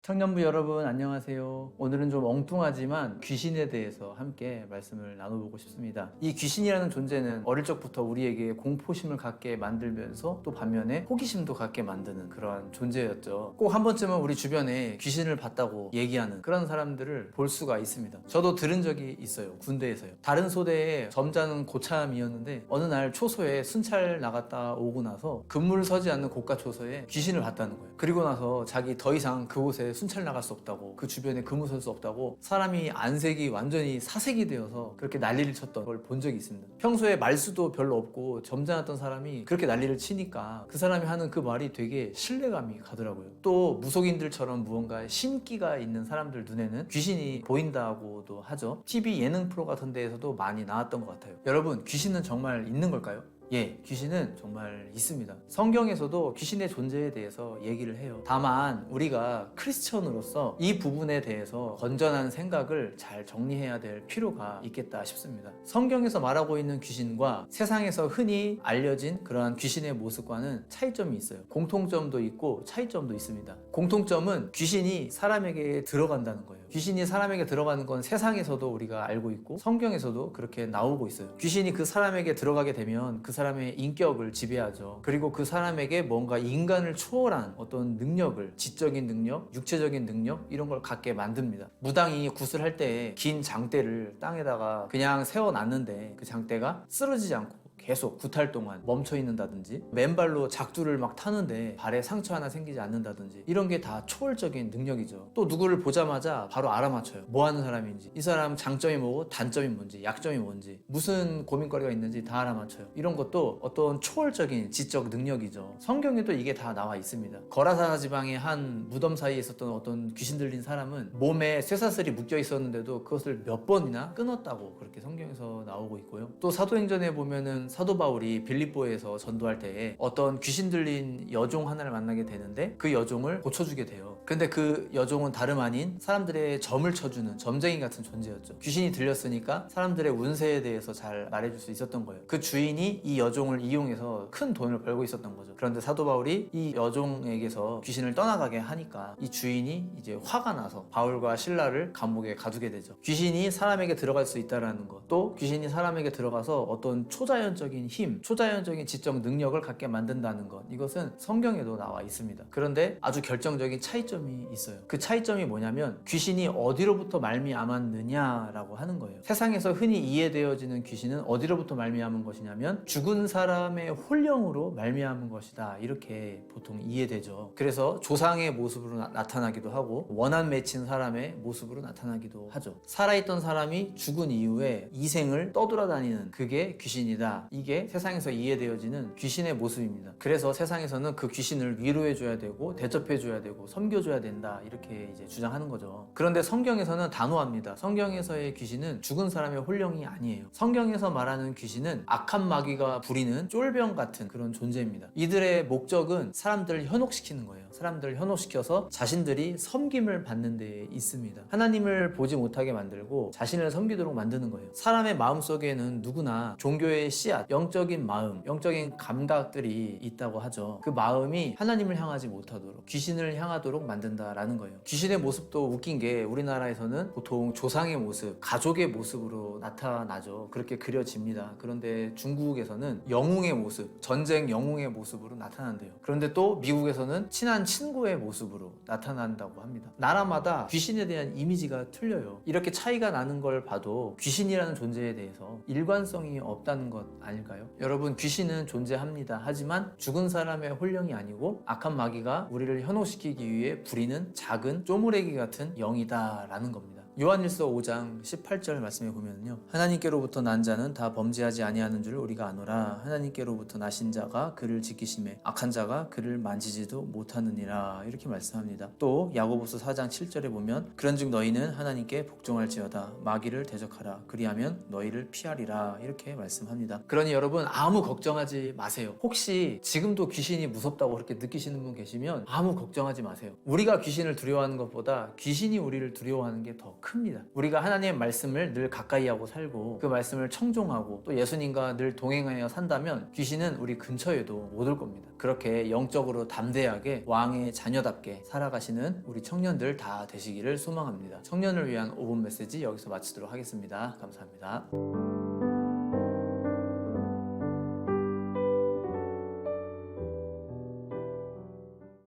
청년부 여러분 안녕하세요. 오늘은 좀 엉뚱하지만 귀신에 대해서 함께 말씀을 나눠보고 싶습니다. 이 귀신이라는 존재는 어릴 적부터 우리에게 공포심을 갖게 만들면서 또 반면에 호기심도 갖게 만드는 그런 존재였죠. 꼭 한 번쯤은 우리 주변에 귀신을 봤다고 얘기하는 그런 사람들을 볼 수가 있습니다. 저도 들은 적이 있어요. 군대에서요. 다른 소대에 점잖은 고참이었는데 어느 날 초소에 순찰 나갔다 오고 나서 근무를 서지 않는 고가 초소에 귀신을 봤다는 거예요. 그리고 나서 자기 더 이상 그곳에 순찰 나갈 수 없다고, 그 주변에 근무 설 수 없다고 사람이 안색이 완전히 사색이 되어서 그렇게 난리를 쳤던 걸 본 적이 있습니다. 평소에 말수도 별로 없고 점잖았던 사람이 그렇게 난리를 치니까 그 사람이 하는 그 말이 되게 신뢰감이 가더라고요. 또 무속인들처럼 무언가 신기가 있는 사람들 눈에는 귀신이 보인다고도 하죠. TV 예능 프로 같은 데에서도 많이 나왔던 것 같아요. 여러분, 귀신은 정말 있는 걸까요? 예, 귀신은 정말 있습니다. 성경에서도 귀신의 존재에 대해서 얘기를 해요. 다만 우리가 크리스천으로서 이 부분에 대해서 건전한 생각을 잘 정리해야 될 필요가 있겠다 싶습니다. 성경에서 말하고 있는 귀신과 세상에서 흔히 알려진 그러한 귀신의 모습과는 차이점이 있어요. 공통점도 있고 차이점도 있습니다. 공통점은 귀신이 사람에게 들어간다는 거예요. 귀신이 사람에게 들어가는 건 세상에서도 우리가 알고 있고 성경에서도 그렇게 나오고 있어요. 귀신이 그 사람에게 들어가게 되면 그 사람의 인격을 지배하죠. 그리고 그 사람에게 뭔가 인간을 초월한 어떤 능력을, 지적인 능력, 육체적인 능력 이런 걸 갖게 만듭니다. 무당이 굿을 할 때 긴 장대를 땅에다가 그냥 세워놨는데 그 장대가 쓰러지지 않고 계속 굿할 동안 멈춰 있는다든지, 맨발로 작두를 막 타는데 발에 상처 하나 생기지 않는다든지, 이런 게 다 초월적인 능력이죠. 또 누구를 보자마자 바로 알아맞혀요. 뭐 하는 사람인지, 이 사람 장점이 뭐고 단점이 뭔지, 약점이 뭔지, 무슨 고민거리가 있는지 다 알아맞혀요. 이런 것도 어떤 초월적인 지적 능력이죠. 성경에도 이게 다 나와 있습니다. 거라사 지방의 한 무덤 사이에 있었던 어떤 귀신 들린 사람은 몸에 쇠사슬이 묶여 있었는데도 그것을 몇 번이나 끊었다고 그렇게 성경에서 나오고 있고요. 또 사도행전에 보면은 사도 바울이 빌립보에서 전도할 때에 어떤 귀신 들린 여종 하나를 만나게 되는데 그 여종을 고쳐주게 돼요. 근데 그 여종은 다름 아닌 사람들의 점을 쳐주는 점쟁이 같은 존재였죠. 귀신이 들렸으니까 사람들의 운세에 대해서 잘 말해줄 수 있었던 거예요. 그 주인이 이 여종을 이용해서 큰 돈을 벌고 있었던 거죠. 그런데 사도 바울이 이 여종에게서 귀신을 떠나가게 하니까 이 주인이 이제 화가 나서 바울과 실라를 감옥에 가두게 되죠. 귀신이 사람에게 들어갈 수 있다는 것, 또 귀신이 사람에게 들어가서 어떤 초자연적인 힘, 초자연적인 지적 능력을 갖게 만든다는 것, 이것은 성경에도 나와 있습니다. 그런데 아주 결정적인 차이점이 있어요. 그 차이점이 뭐냐면 귀신이 어디로부터 말미암았느냐라고 하는 거예요. 세상에서 흔히 이해되어지는 귀신은 어디로부터 말미암은 것이냐면 죽은 사람의 혼령으로 말미암은 것이다, 이렇게 보통 이해되죠. 그래서 조상의 모습으로 나타나기도 하고 원한 맺힌 사람의 모습으로 나타나기도 하죠. 살아있던 사람이 죽은 이후에 이생을 떠돌아다니는 그게 귀신이다, 이게 세상에서 이해되어지는 귀신의 모습입니다. 그래서 세상에서는 그 귀신을 위로해줘야 되고 대접해줘야 되고 섬겨줘야 된다, 이렇게 이제 주장하는 거죠. 그런데 성경에서는 단호합니다. 성경에서의 귀신은 죽은 사람의 혼령이 아니에요. 성경에서 말하는 귀신은 악한 마귀가 부리는 쫄병 같은 그런 존재입니다. 이들의 목적은 사람들을 현혹시키는 거예요. 사람들을 현혹시켜서 자신들이 섬김을 받는 데 있습니다. 하나님을 보지 못하게 만들고 자신을 섬기도록 만드는 거예요. 사람의 마음속에는 누구나 종교의 씨앗, 영적인 마음, 영적인 감각들이 있다고 하죠. 그 마음이 하나님을 향하지 못하도록, 귀신을 향하도록 만든다라는 거예요. 귀신의 모습도 웃긴 게 우리나라에서는 보통 조상의 모습, 가족의 모습으로 나타나죠. 그렇게 그려집니다. 그런데 중국에서는 영웅의 모습, 전쟁 영웅의 모습으로 나타난대요. 그런데 또 미국에서는 친한 친구의 모습으로 나타난다고 합니다. 나라마다 귀신에 대한 이미지가 틀려요. 이렇게 차이가 나는 걸 봐도 귀신이라는 존재에 대해서 일관성이 없다는 것 아닐까요? 여러분, 귀신은 존재합니다. 하지만 죽은 사람의 혼령이 아니고 악한 마귀가 우리를 현혹시키기 위해 부리는 작은 쪼무레기 같은 영이다 라는 겁니다. 요한일서 5장 18절 말씀에 보면요, 하나님께로부터 난 자는 다 범죄하지 아니하는 줄 우리가 아노라. 하나님께로부터 나신 자가 그를 지키심에 악한 자가 그를 만지지도 못하느니라, 이렇게 말씀합니다. 또 야고보서 4장 7절에 보면 그런즉 너희는 하나님께 복종할지어다 마귀를 대적하라 그리하면 너희를 피하리라, 이렇게 말씀합니다. 그러니 여러분, 아무 걱정하지 마세요. 혹시 지금도 귀신이 무섭다고 그렇게 느끼시는 분 계시면 아무 걱정하지 마세요. 우리가 귀신을 두려워하는 것보다 귀신이 우리를 두려워하는 게 더 큽니다. 우리가 하나님의 말씀을 늘 가까이 하고 살고 그 말씀을 청종하고 또 예수님과 늘 동행하여 산다면 귀신은 우리 근처에도 못 올 겁니다. 그렇게 영적으로 담대하게 왕의 자녀답게 살아가시는 우리 청년들 다 되시기를 소망합니다. 청년을 위한 5분 메시지 여기서 마치도록 하겠습니다. 감사합니다.